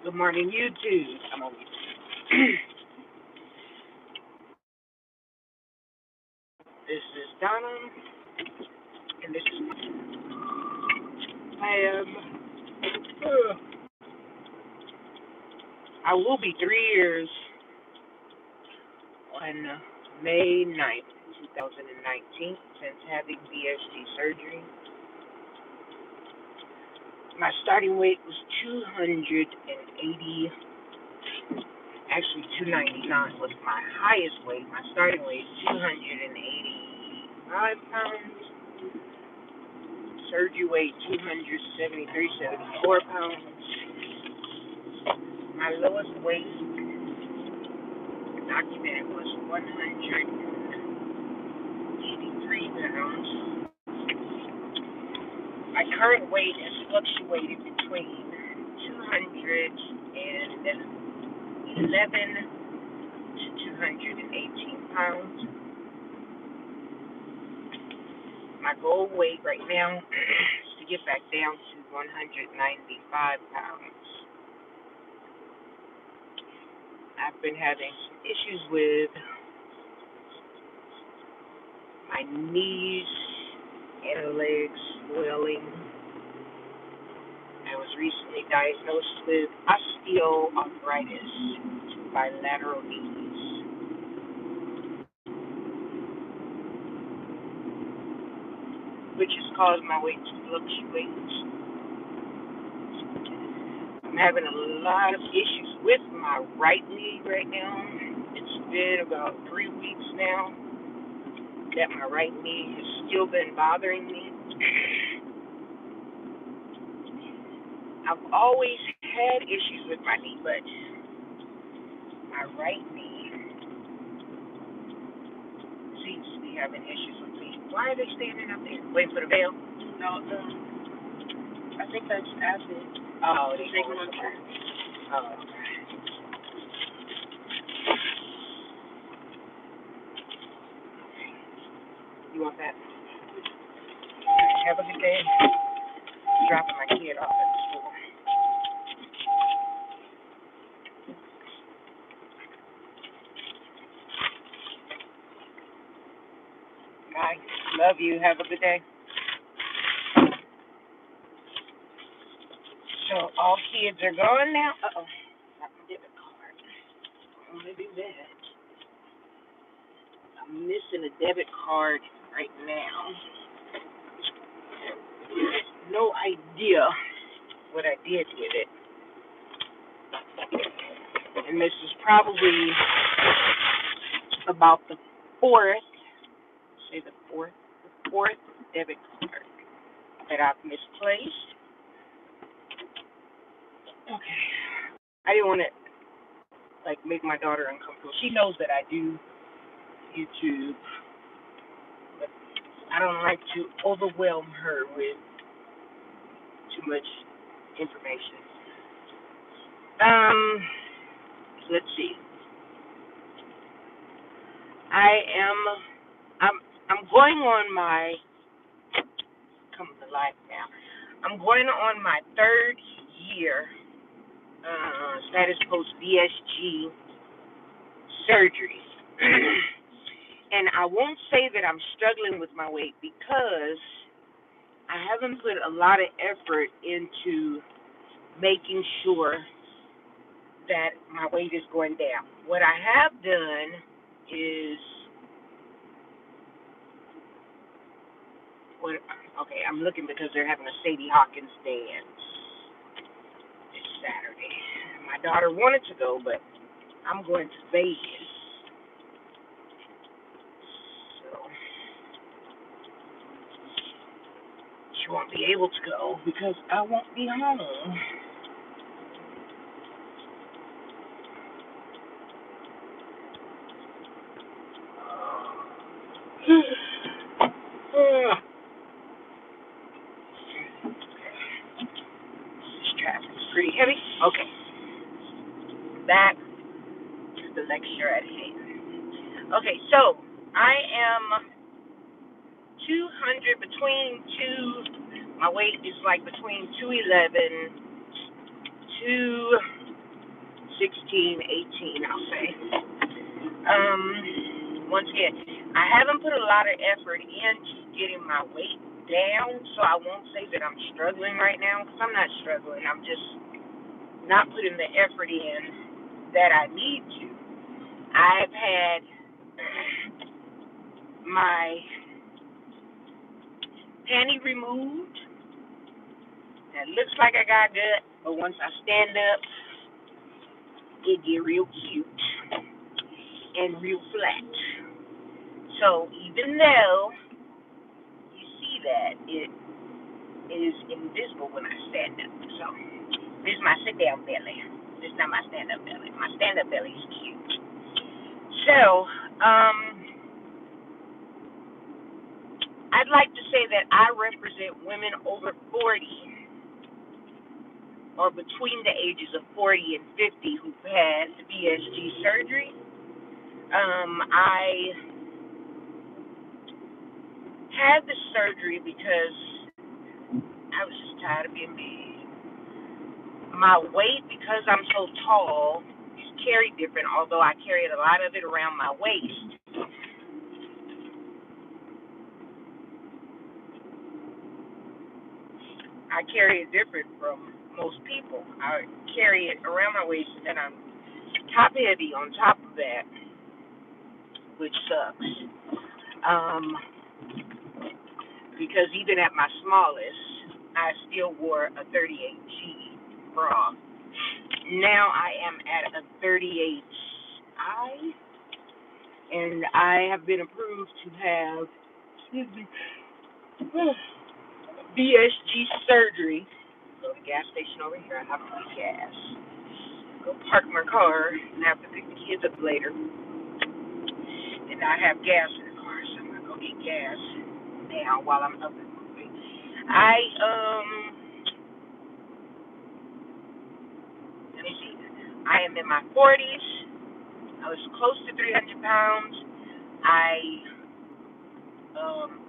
Good morning, YouTube. I'm on. This is Donna, and this is I am. I will be 3 years on May 9th, 2019, since having BSG surgery. My starting weight was 280. Actually, 299 was my highest weight. My starting weight is 285 pounds. Surgery weight 273, 74 pounds. My lowest weight documented was 183 pounds. My current weight has fluctuated between 211 to 218 pounds. My goal weight right now is to get back down to 195 pounds. I've been having some issues with my knees and legs swelling. I was recently diagnosed with osteoarthritis, bilateral knees, which has caused my weight to fluctuate. I'm having a lot of issues with my right knee right now. It's been about 3 weeks now that my right knee has still been bothering me. I've always had issues with my knee, but my right knee seems to be having issues with me. Why are they standing up there? Waiting for the bell? No, I think that's acid. Oh, they Taking going one. somewhere. Oh, okay. You want that? Have a good day. Dropping my kid off at the school. Bye. Love you. Have a good day. So all kids are gone now. Uh-oh. Not my debit card. I'm gonna do that. I'm missing a debit card right now. No idea what I did with it. And this is probably about the fourth, the fourth debit card that I've misplaced. Okay. I didn't want to make my daughter uncomfortable. She knows that I do YouTube, but I don't like to overwhelm her with too much information. Let's see. I am I'm I'm going on my come to life now. I'm going on my third year status post BSG surgery. And I won't say that I'm struggling with my weight because I haven't put a lot of effort into making sure that my weight is going down. What I have done is I'm looking because they're having a Sadie Hawkins dance this Saturday. My daughter wanted to go, but I'm going to Vegas. So she won't be able to go because I won't be home. This traffic is pretty heavy. Okay, back to the lecture at hand. Okay, so I am 200 between two. My weight is like between 211 to 16, 18, I'll say. Once again, I haven't put a lot of effort into getting my weight down, so I won't say that I'm struggling right now, because I'm not struggling. I'm just not putting the effort in that I need to. I've had my panty removed. It looks like I got gut, but once I stand up, it get real cute and real flat. So even though you see that, it is invisible when I stand up. So this is my sit down belly. This is not my stand up belly. My stand up belly is cute. So, I'd like to say that I represent women over 40 or between the ages of 40 and 50 who've had VSG surgery. I had the surgery because I was just tired of being big. My weight, because I'm so tall, is carried different, although I carried a lot of it around my waist. I carry it different from most people. I carry it around my waist, and I'm top heavy on top of that, which sucks. Because even at my smallest, I still wore a 38G bra. Now I am at a 38I, and I have been approved to have, VSG surgery. Go to the gas station over here. I have to get gas. Go park my car and have to pick the kids up later. And I have gas in the car, so I'm gonna go get gas now while I'm up and moving. Let me see. I am in my 40s. I was close to 300 pounds.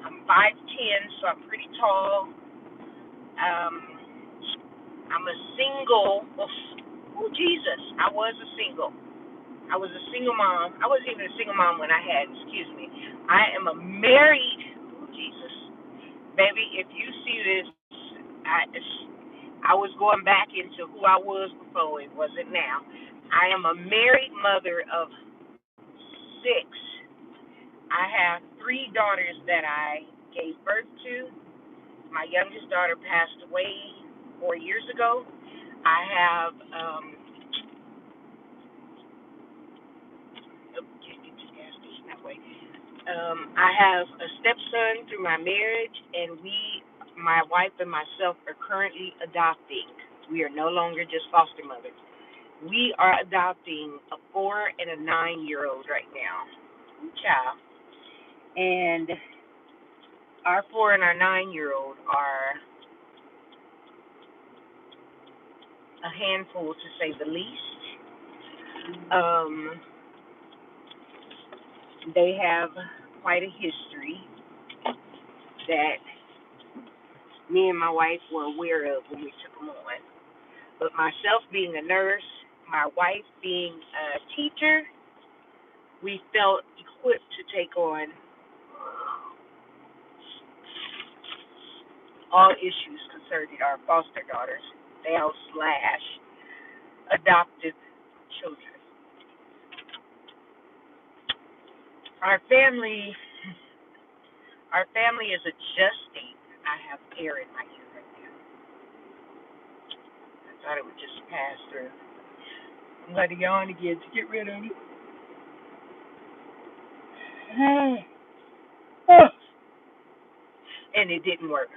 I'm 5'10", so I'm pretty tall. I'm a single. Oh, Jesus. I was a single mom. I wasn't even a single mom when I had, excuse me. I am a married, oh, Jesus. Baby, if you see this, I was going back into who I was before. It wasn't now. I am a married mother of 6. I have 3 daughters that I gave birth to. My youngest daughter passed away 4 years ago. I have, can't get to the gas station that way. I have a stepson through my marriage, and my wife and myself, are currently adopting. We are no longer just foster mothers. We are adopting a 4 and a 9-year-old right now. Child. And our 4 and our 9-year-old are a handful, to say the least. They have quite a history that me and my wife were aware of when we took them on. But myself being a nurse, my wife being a teacher, we felt equipped to take on all issues concerning our foster daughters, /adoptive children. Our family is adjusting. I have air in my ear right now. I thought it would just pass through. I'm going to yawn again to get rid of it. And it didn't work.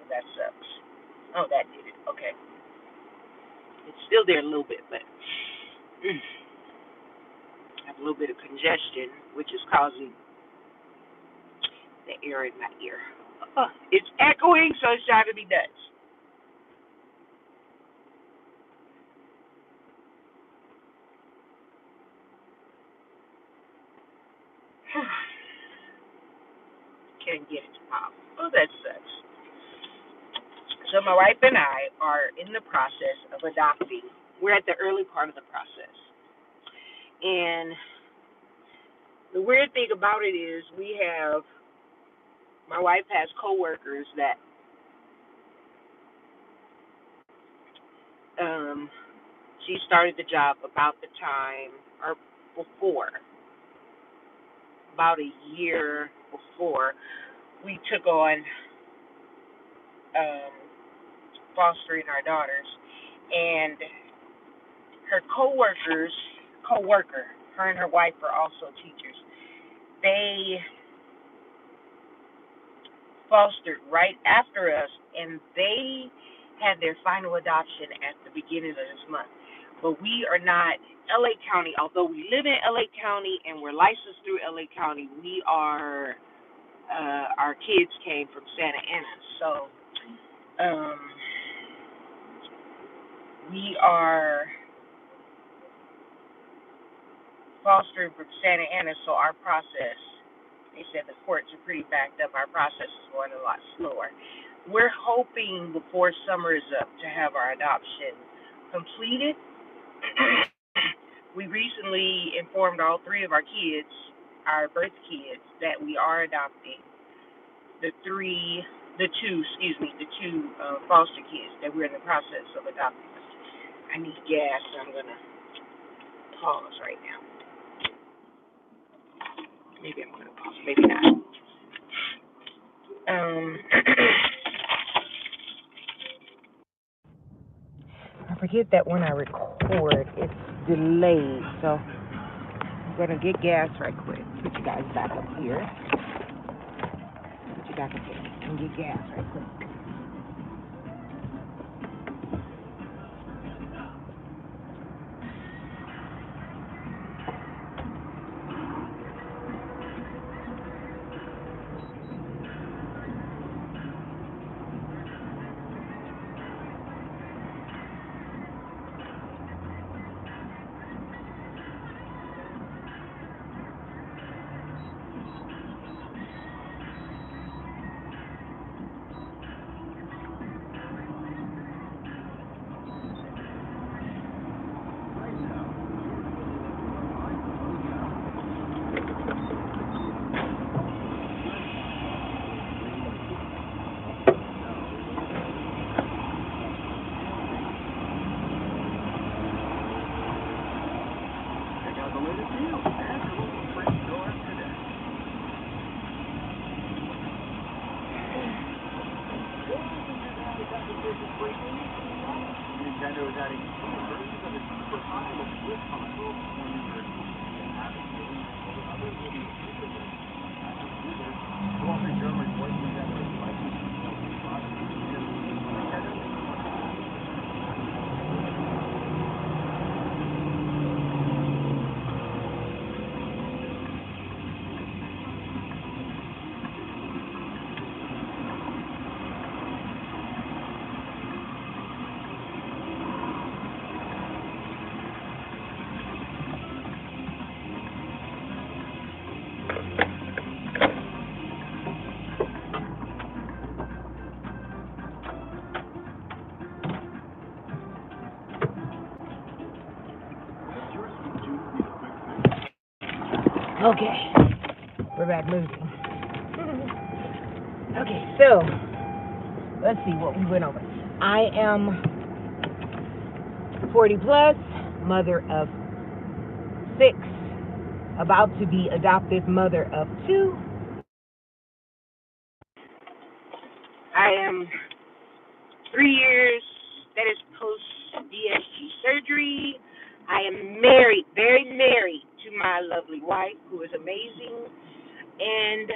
That sucks. Oh, that did it. Okay. It's still there a little bit, but I have a little bit of congestion, which is causing the air in my ear. It's echoing, so it's driving me nuts. Can't get it to pop. Oh, that sucks. So my wife and I are in the process of adopting. We're at the early part of the process. And the weird thing about it is my wife has coworkers that she started the job about the time or before, about a year before we took on um, fostering our daughters. And her coworker, her and her wife are also teachers. They fostered right after us, and they had their final adoption at the beginning of this month. But we are not LA County, although we live in LA County and we're licensed through LA County. We are our kids came from Santa Ana, so we are fostering from Santa Ana. So our process, they said the courts are pretty backed up. Our process is going a lot slower. We're hoping before summer is up to have our adoption completed. We recently informed all three of our kids, our birth kids, that we are adopting the two foster kids that we're in the process of adopting. I need gas, so I'm gonna pause right now. Maybe I'm gonna pause, maybe not. I forget that when I record, it's delayed, so I'm gonna get gas right quick. Put you guys back up here. And get gas right quick. Nintendo is adding two versions of its Super Mario Swift console. One user can have it given, while others will be exclusively active users. Wall Street Journal reports Nintendo is likely to sell its product to Nintendo. Okay, we're back moving. Okay, so let's see what we went over. I am 40 plus, mother of 6, about to be adoptive mother of 2. I am 3 years, that is post DSG surgery. I am married, very married to my lovely wife, who is amazing. And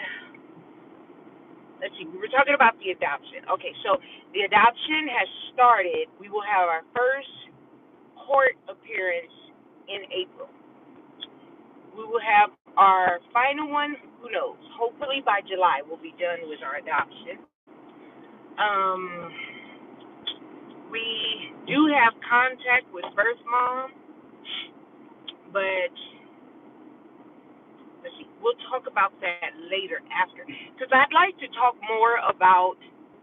let's see, we were talking about the adoption. Okay, so the adoption has started. We will have our first court appearance in April. We will have our final one, who knows? Hopefully by July we'll be done with our adoption. We do have contact with birth mom, but let's see, we'll talk about that later after. Because I'd like to talk more about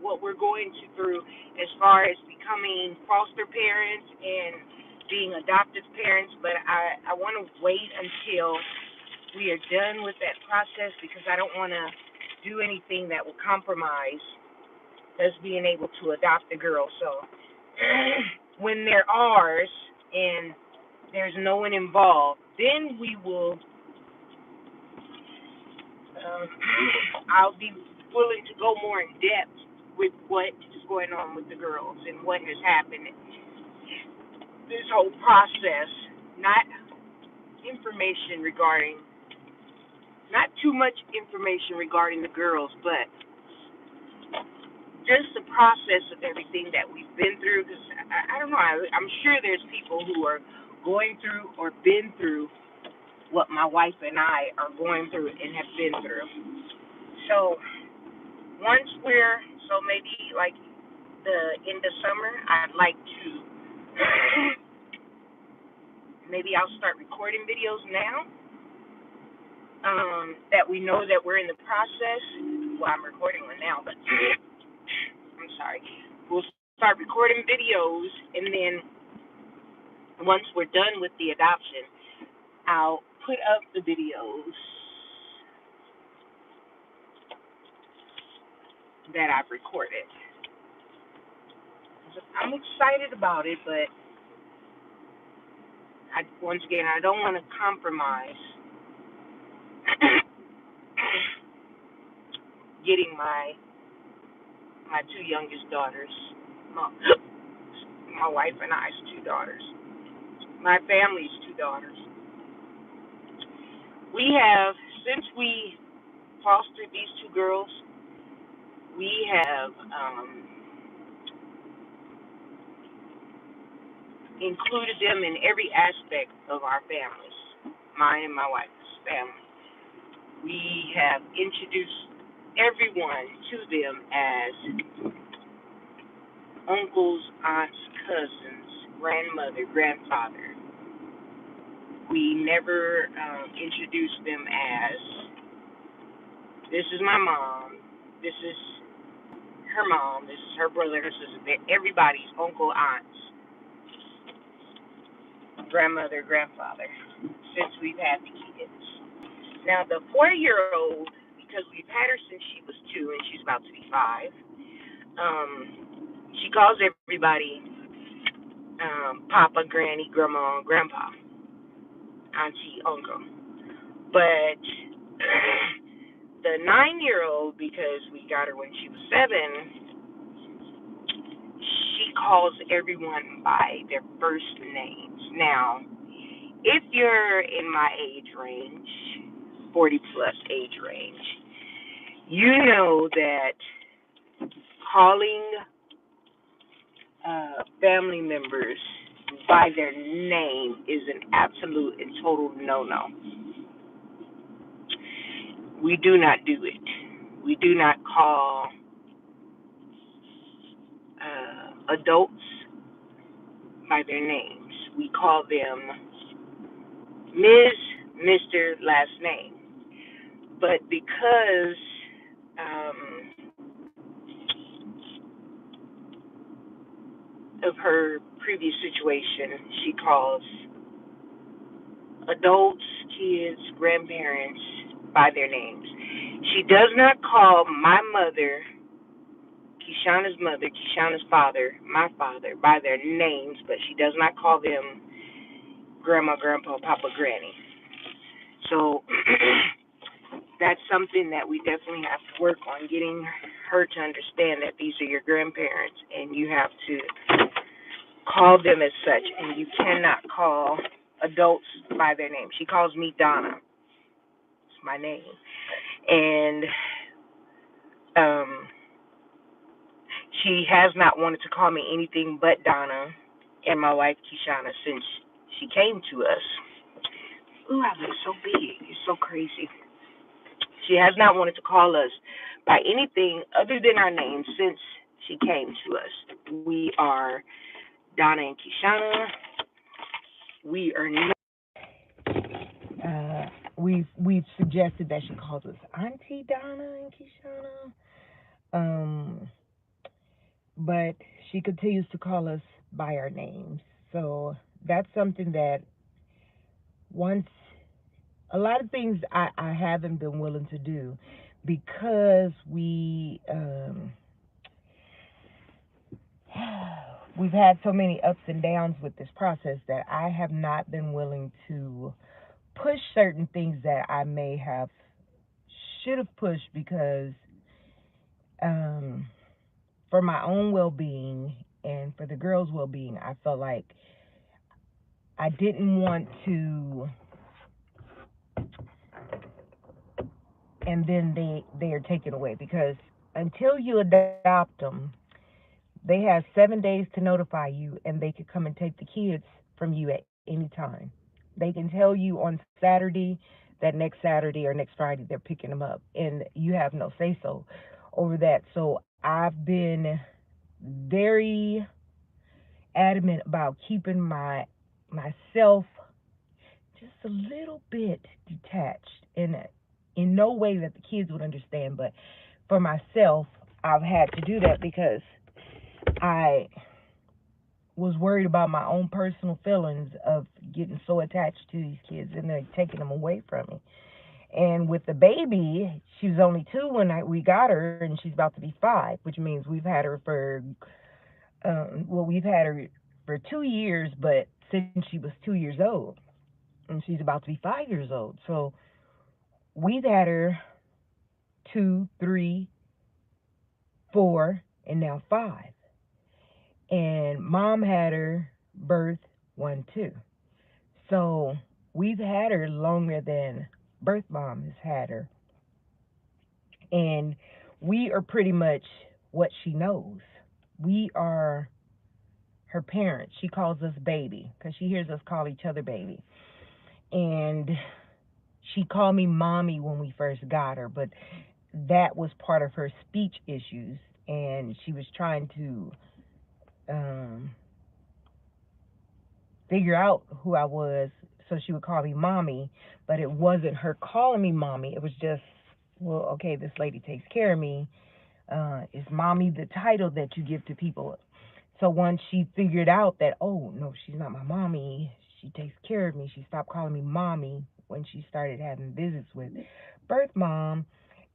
what we're going through as far as becoming foster parents and being adoptive parents, but I want to wait until we are done with that process because I don't want to do anything that will compromise us being able to adopt the girl. So when they're ours and there's no one involved, then we will, I'll be willing to go more in depth with what is going on with the girls and what has happened. This whole process, not information regarding, not too much information regarding the girls, but just the process of everything that we've been through. Because I don't know, I'm sure there's people who are going through or been through what my wife and I are going through and have been through. So once so maybe like the end of summer, I'd like to, maybe I'll start recording videos now, that we know that we're in the process. Well, I'm recording one now, but I'm sorry. We'll start recording videos, and then once we're done with the adoption, I'll put up the videos that I've recorded. I'm excited about it, but once again, I don't want to compromise getting my two youngest daughters, my wife and I's two daughters, my family's two daughters. We have, since we fostered these two girls, we have included them in every aspect of our families, mine and my wife's family. We have introduced everyone to them as uncles, aunts, cousins, grandmother, grandfather. We never introduced them as, this is my mom, this is her mom, this is her brother, her sister. Everybody's uncle, aunts, grandmother, grandfather, since we've had the kids. Now, the 4-year-old, because we've had her since she was 2 and she's about to be 5, she calls everybody Papa, Granny, Grandma, Grandpa, Auntie, Uncle. But the 9-year-old, because we got her when she was 7, she calls everyone by their first names. Now, if you're in my age range, 40-plus age range, you know that calling family members by their name is an absolute and total no-no. We do not do it. We do not call adults by their names. We call them Ms., Mr., last name. But because of her previous situation, she calls adults, kids, grandparents by their names. She does not call my mother, Keshauna's mother, Keshauna's father, my father, by their names, but she does not call them grandma, grandpa, papa, granny. So that's something that we definitely have to work on, getting her to understand that these are your grandparents and you have to call them as such, and you cannot call adults by their name. She calls me Donna. It's my name. And she has not wanted to call me anything but Donna and my wife Keshauna since she came to us. Ooh, I look so big. It's so crazy. She has not wanted to call us by anything other than our names since she came to us. We are Donna and Keshauna. We are not. We've suggested that she calls us Auntie Donna and Keshauna. but she continues to call us by our names. So that's something that once a lot of things I haven't been willing to do because we've had so many ups and downs with this process that I have not been willing to push certain things that I may have should have pushed because um, for my own well being and for the girls' well being, I felt like I didn't want to, and then they are taken away because until you adopt them, they have 7 days to notify you, and they could come and take the kids from you at any time. They can tell you on Saturday that next Saturday or next Friday they're picking them up, and you have no say so over that. So I've been very adamant about keeping myself just a little bit detached in no way that the kids would understand, but for myself I've had to do that because I was worried about my own personal feelings of getting so attached to these kids and they're taking them away from me. And with the baby, she was only 2 when we got her, and she's about to be 5, which means we've had her for we've had her for 2 years, but since she was 2 years old, and she's about to be 5 years old. So we've had her 2, 3, 4, and now 5. And mom had her birth 1, 2. So we've had her longer than birth mom has had her. And we are pretty much what she knows. We are her parents. She calls us baby because she hears us call each other baby. And she called me mommy when we first got her, but that was part of her speech issues. And she was trying to um, figure out who I was, so she would call me mommy, but it wasn't her calling me mommy. It was just, well, okay, this lady takes care of me. Is mommy the title that you give to people? So once she figured out that, oh, no, she's not my mommy, she takes care of me, she stopped calling me mommy when she started having visits with birth mom,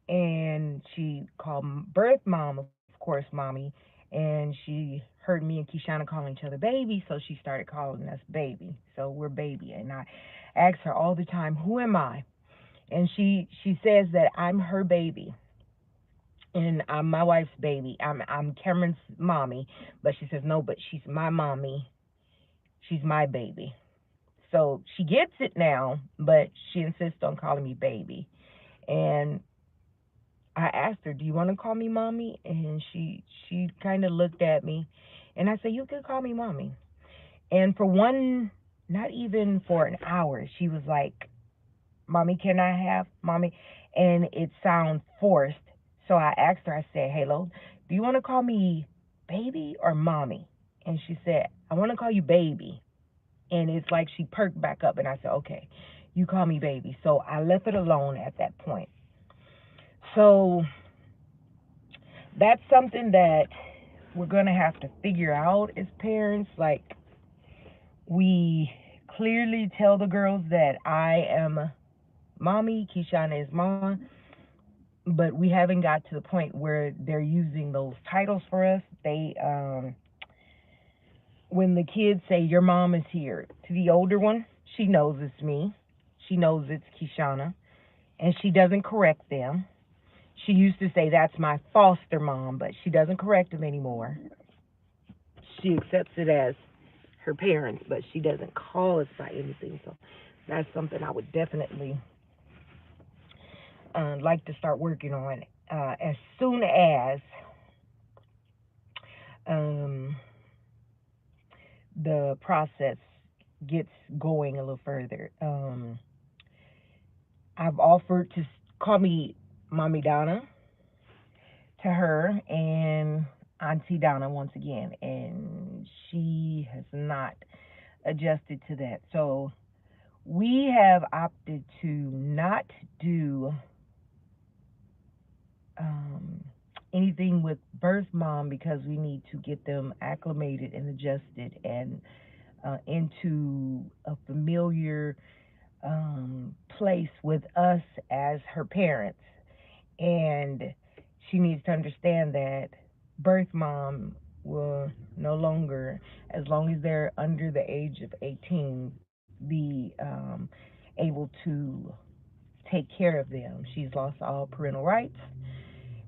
and she called birth mom, of course, mommy, and she heard me and Kishana calling each other baby, so she started calling us baby. So we're baby, and I ask her all the time, "Who am I?" And she says that I'm her baby, and I'm my wife's baby. I'm Cameron's mommy, but she says no, but she's my mommy. She's my baby. So she gets it now, but she insists on calling me baby. And I asked her, "Do you want to call me mommy?" And she kind of looked at me, and I said, "You can call me mommy." And for one, not even for an hour, she was like, "Mommy, can I have mommy?" And it sounds forced. So I asked her, I said, "Hello, do you want to call me baby or mommy?" And she said, "I want to call you baby." And it's like she perked back up, and I said, "Okay, you call me baby." So I left it alone at that point. So that's something that we're going to have to figure out as parents. Like, we clearly tell the girls that I am mommy, Kishana is mom, but we haven't got to the point where they're using those titles for us. When the kids say, "Your mom is here," to the older one, she knows it's me. She knows it's Kishana, and she doesn't correct them. She used to say, "That's my foster mom," but she doesn't correct them anymore. She accepts it as her parents, but she doesn't call us by anything. So that's something I would definitely like to start working on as soon as um, the process gets going a little further. I've offered to call me Mommy Donna to her and Auntie Donna once again, and she has not adjusted to that. So we have opted to not do um, anything with birth mom because we need to get them acclimated and adjusted and into a familiar place with us as her parents. And she needs to understand that birth mom will no longer, as long as they're under the age of 18, be able to take care of them. She's lost all parental rights.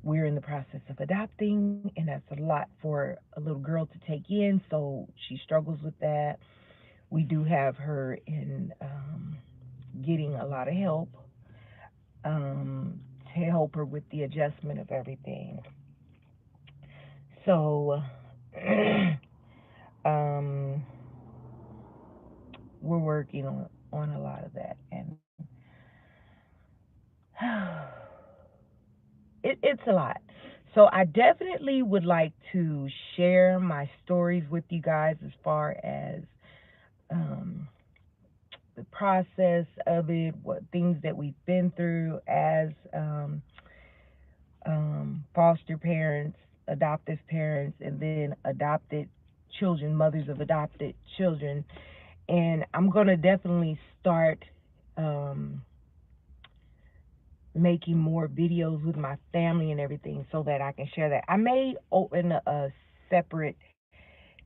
We're in the process of adopting, and that's a lot for a little girl to take in, so she struggles with that. We do have her in getting a lot of help to help her with the adjustment of everything. So, um, we're working on a lot of that, and it's a lot. So I definitely would like to share my stories with you guys as far as um, the process of it, what things that we've been through as foster parents, adoptive parents, and then adopted children, mothers of adopted children. And I'm going to definitely start um, making more videos with my family and everything so that I can share that. I may open a separate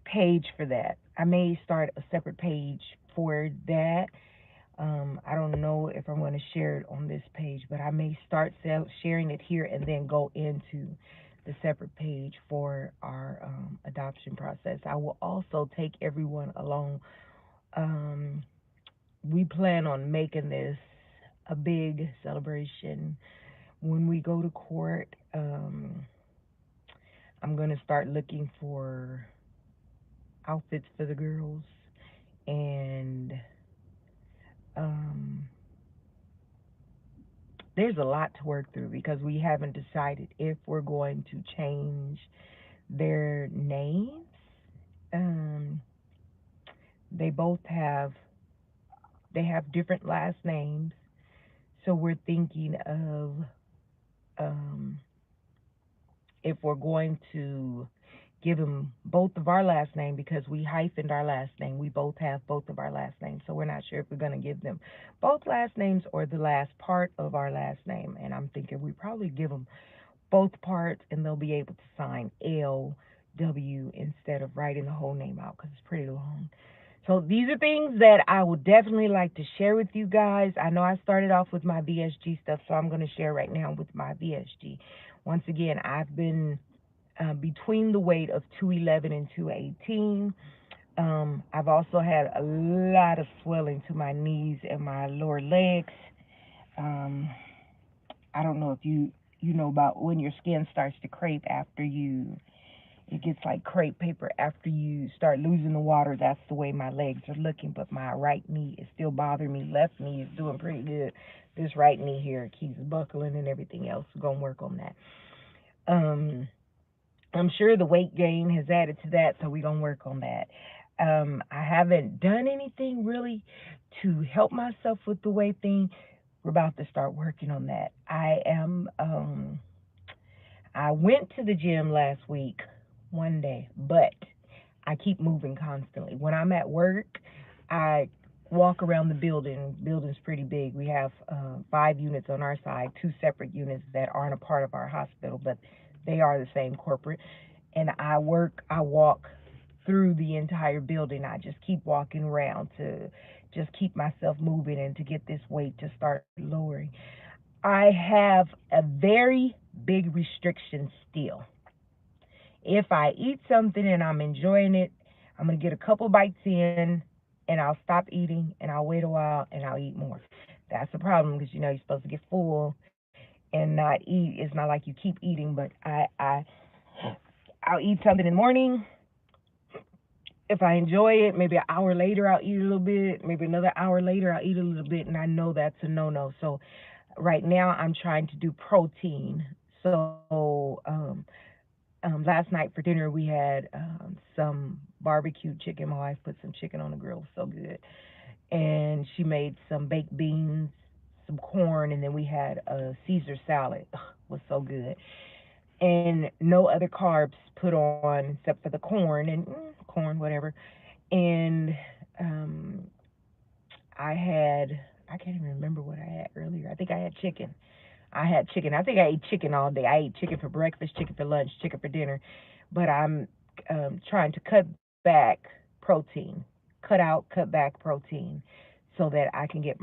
page for that. I may start a separate page for that. I don't know if I'm going to share it on this page, but I may start sharing it here and then go into the separate page for our adoption process. I will also take everyone along. Um, we plan on making this a big celebration when we go to court. I'm going to start looking for outfits for the girls and um, there's a lot to work through because we haven't decided if we're going to change their names. Um, they both have they have different last names, so we're thinking of um, if we're going to give them both of our last name because we hyphened our last name. We both have both of our last names, so we're not sure if we're going to give them both last names or the last part of our last name. And I'm thinking we probably give them both parts, and they'll be able to sign LW instead of writing the whole name out because it's pretty long. So these are things that I would definitely like to share with you guys. I know I started off with my VSG stuff, so I'm going to share right now with my VSG. Once again, I've been between the weight of 211 and 218. I've also had a lot of swelling to my knees and my lower legs. Um, I don't know if you know about when your skin starts to crepe after you it gets like crepe paper after you start losing the water. That's the way my legs are looking, but my right knee is still bothering me. Left knee is doing pretty good. This right knee here keeps buckling and everything else. We're gonna work on that. Um, I'm sure the weight gain has added to that, so we're gonna work on that. I haven't done anything really to help myself with the weight thing. We're about to start working on that. I went to the gym last week, one day, but I keep moving constantly. When I'm at work, I walk around the building. Building's pretty big. We have 5 units on our side, two separate units that aren't a part of our hospital, but they are the same corporate. And I walk through the entire building. I just keep walking around to just keep myself moving and to get this weight to start lowering. I have a very big restriction still. If I eat something and I'm enjoying it, I'm going to get a couple bites in and I'll stop eating and I'll wait a while and I'll eat more. That's the problem because you're supposed to get full and not eat. It's not like you keep eating, but I'll eat something in the morning. If I enjoy it, maybe an hour later I'll eat a little bit. Maybe another hour later I'll eat a little bit, and I know that's a no-no. So right now I'm trying to do protein. So last night for dinner we had some barbecue chicken. My wife put some chicken on the grill, it was so good, and she made some baked beans, some corn, and then we had a Caesar salad. Ugh, it was so good. and no other carbs put on except for the corn and corn, whatever. And um, I can't even remember what I had earlier. I think I had chicken. I had chicken. I think I ate chicken all day. I ate chicken for breakfast, chicken for lunch, chicken for dinner. But I'm trying to cut back protein, cut back protein, so that I can get my